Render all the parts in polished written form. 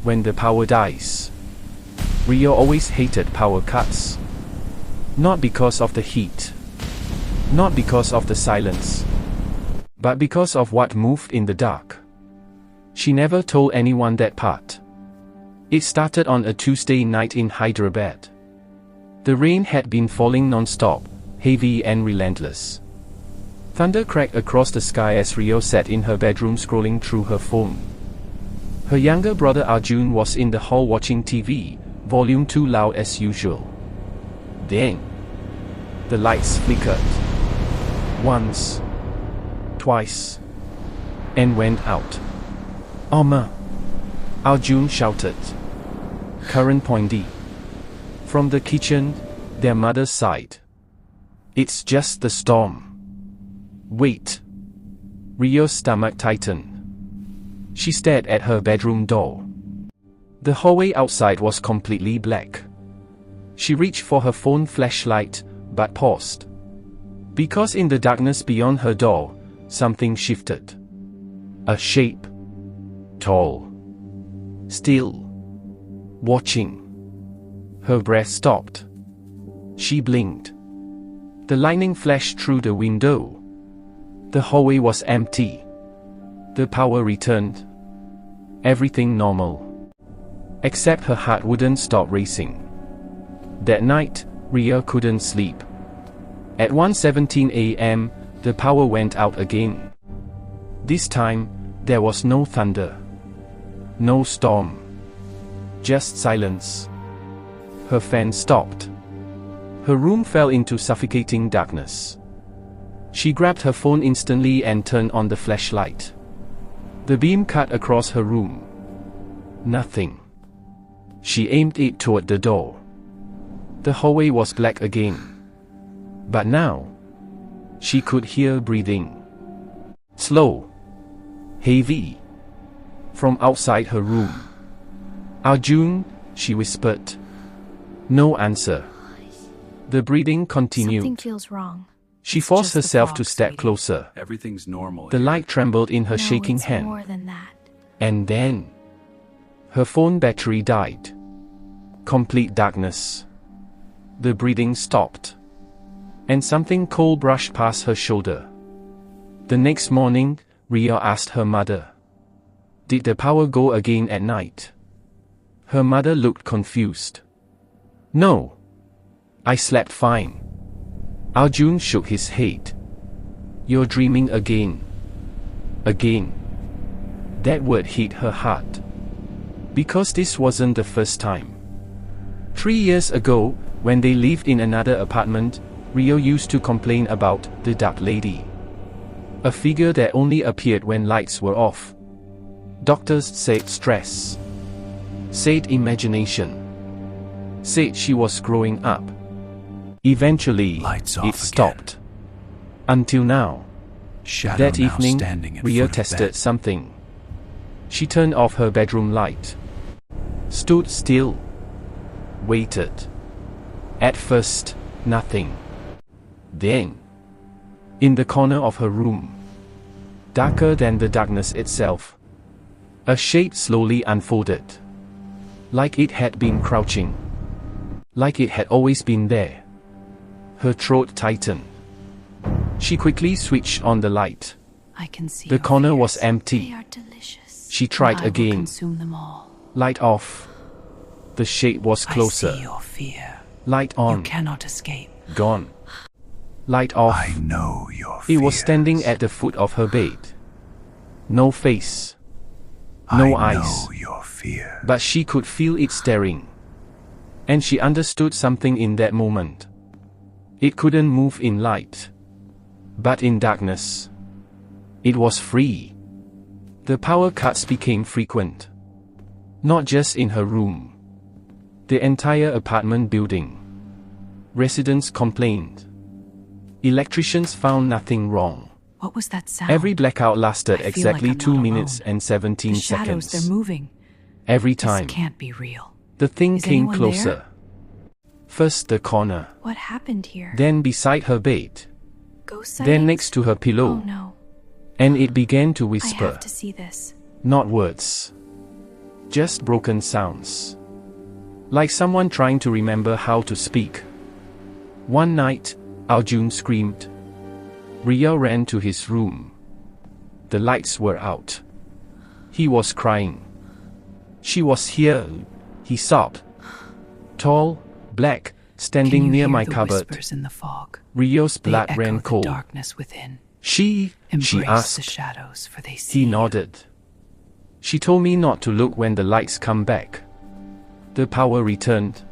when the power dies. Riya always hated power cuts. Not because of the heat. Not because of the silence. But because of what moved in the dark. She never told anyone that part. It started on a Tuesday night in Hyderabad. The rain had been falling non-stop, heavy and relentless. Thunder cracked across the sky as Riya sat in her bedroom scrolling through her phone. Her younger brother Arjun was in the hall watching TV, volume too loud as usual. Then, the lights flickered. Once, twice, and went out. Amma! Arjun shouted. Karan pointed. From the kitchen, their mother sighed. It's just the storm. Wait. Riya's stomach tightened. She stared at her bedroom door. The hallway outside was completely black. She reached for her phone flashlight, but paused. Because in the darkness beyond her door, something shifted. A shape. Tall. Still. Watching. Her breath stopped. She blinked. The lightning flashed through the window. The hallway was empty. The power returned. Everything normal. Except her heart wouldn't stop racing. That night, Riya couldn't sleep. At 1:17 a.m., the power went out again. This time, there was no thunder. No storm. Just silence. Her fan stopped. Her room fell into suffocating darkness. She grabbed her phone instantly and turned on the flashlight. The beam cut across her room. Nothing. She aimed it toward the door. The hallway was black again. But now, she could hear breathing. Slow. Heavy. From outside her room. Arjun, she whispered. No answer. The breathing continued. Something feels wrong. She forced herself to step closer. Everything's normal. The light trembled in her shaking it's hand. More than that. And then, her phone battery died. Complete darkness. The breathing stopped. And something cold brushed past her shoulder. The next morning, Riya asked her mother. Did the power go again at night? Her mother looked confused. No. I slept fine. Arjun shook his head. You're dreaming again. Again. That word hit her heart. Because this wasn't the first time. 3 years ago, when they lived in another apartment, Riya used to complain about the dark lady. A figure that only appeared when lights were off. Doctors said stress. Said imagination. Said she was growing up. Eventually, it stopped. Until now. That evening, Riya tested something. She turned off her bedroom light. Stood still. Waited. At first, nothing. Then, in the corner of her room, darker than the darkness itself, a shape slowly unfolded. Like it had been crouching. Like it had always been there. Her throat tightened. She quickly switched on the light. I can see the corner was empty. They are delicious. She tried I will again. Consume them all. Light off. The shape was closer. I see your fear. Light on. You cannot escape. Gone. Light off. I know your fears. It was standing at the foot of her bed. No face. No eyes. I know your fear. But she could feel it staring. And she understood something in that moment. It couldn't move in light. But in darkness. It was free. The power cuts became frequent. Not just in her room. The entire apartment building. Residents complained. Electricians found nothing wrong. What was that sound? Every blackout lasted I feel exactly like I'm 2 not minutes alone. and 17 The shadows, seconds. they're moving. Every time. This can't be real. The thing Is came anyone closer. there? First the corner. What happened here? Then beside her bed. Ghost Then sightings? next to her pillow. Oh no. And it began to I whisper. have to see this. Not words. Just broken sounds. Like someone trying to remember how to speak. One night, Arjun screamed. Riya ran to his room. The lights were out. He was crying. She was here, he sobbed. Tall, black, standing near my cupboard. Whispers in the fog? Riya's They blood echo ran the cold. darkness within. She Embrace asked. the shadows, for they see He you. nodded. She told me not to look when the lights come back. The power returned.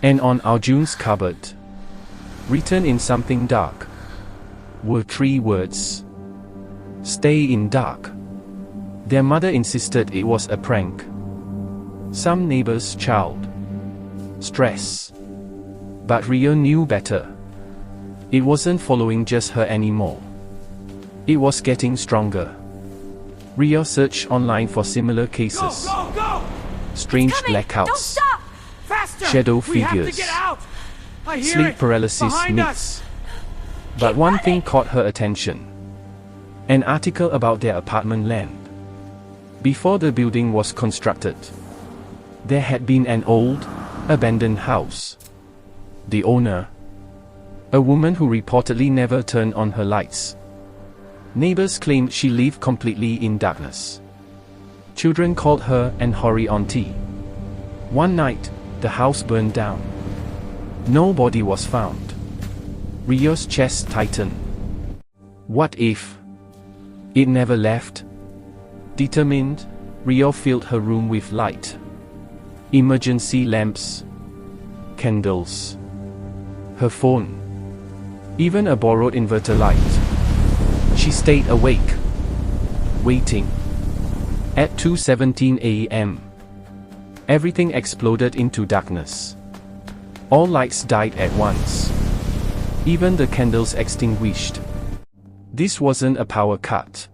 And on Arjun's cupboard, written in something dark, were 3 words. Stay in dark. Their mother insisted it was a prank. Some neighbor's child. Stress. But Riya knew better. It wasn't following just her anymore. It was getting stronger. Riya searched online for similar cases. Go! Strange It's coming! blackouts. Don't stop! Faster! Shadow We have to figures. get out! I hear Sleep it! paralysis Behind myths. us! But Keep one thing running! caught her attention. An article about their apartment land. Before the building was constructed, there had been an old, abandoned house. The owner, a woman who reportedly never turned on her lights. Neighbors claimed she lived completely in darkness. Children called her an hoary auntie. One night, the house burned down. No body was found. Riya's chest tightened. What if it never left? Determined, Riya filled her room with light. Emergency lamps, candles, her phone, even a borrowed inverter light. She stayed awake, waiting. At 2:17 a.m., everything exploded into darkness. All lights died at once. Even the candles extinguished. This wasn't a power cut.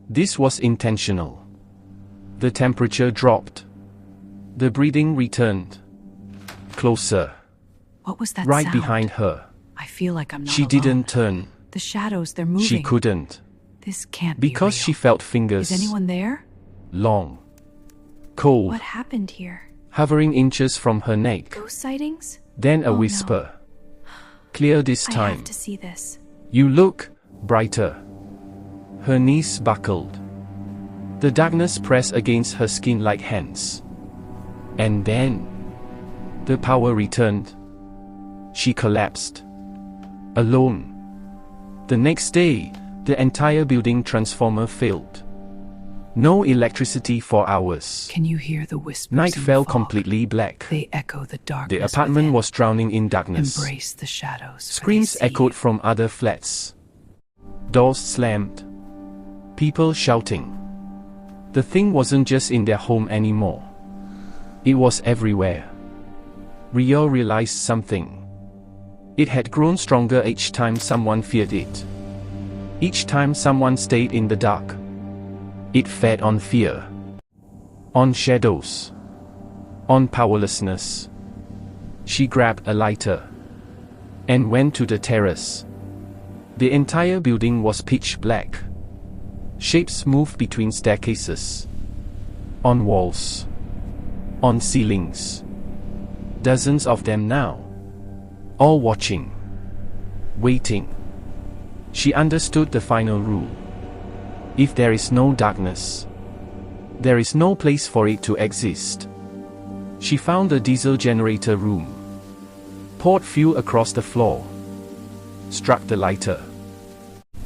This was intentional. The temperature dropped. The breathing returned. Closer. What was that Right sound? behind her. I feel like I'm not She alone. didn't turn. The shadows, they're moving. She couldn't. This can't Because be real. she felt fingers. Is anyone there? Long. Cold. What happened here? Hovering inches from her neck. Ghost sightings? Then a Oh, no. whisper. Clear this I time. have to see this. You look brighter. Her knees buckled. The darkness pressed against her skin like hands. And then, the power returned. She collapsed. Alone. The next day, the entire building transformer failed. No electricity for hours. Can you hear the whispers? Night in the fell fog? completely black. They echo the darkness. The apartment within. was drowning in darkness. Embrace the shadows. for Screams they see echoed you. from other flats. Doors slammed. People shouting. The thing wasn't just in their home anymore. It was everywhere. Riya realized something. It had grown stronger each time someone feared it. Each time someone stayed in the dark. It fed on fear. On shadows. On powerlessness. She grabbed a lighter. And went to the terrace. The entire building was pitch black. Shapes moved between staircases. On walls. On ceilings. Dozens of them now. All watching. Waiting. She understood the final rule. If there is no darkness, there is no place for it to exist. She found the diesel generator room. Poured fuel across the floor. Struck the lighter.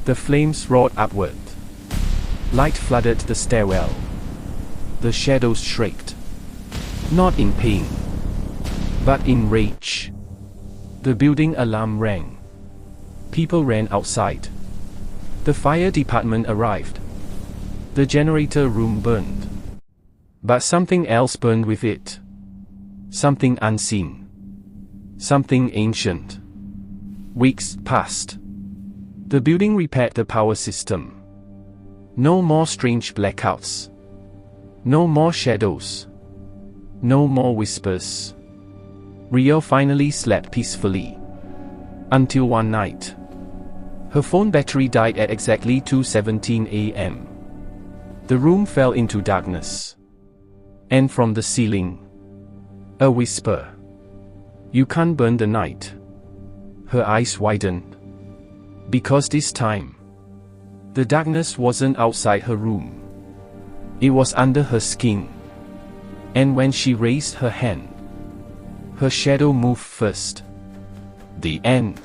The flames roared upward. Light flooded the stairwell. The shadows shrieked. Not in pain, but in rage. The building alarm rang. People ran outside. The fire department arrived. The generator room burned. But something else burned with it. Something unseen. Something ancient. Weeks passed. The building repaired the power system. No more strange blackouts. No more shadows. No more whispers. Riya finally slept peacefully. Until one night. Her phone battery died at exactly 2:17 a.m. The room fell into darkness. And from the ceiling, a whisper. You can't burn the night. Her eyes widened. Because this time, the darkness wasn't outside her room. It was under her skin. And when she raised her hand, her shadow moved first. The end.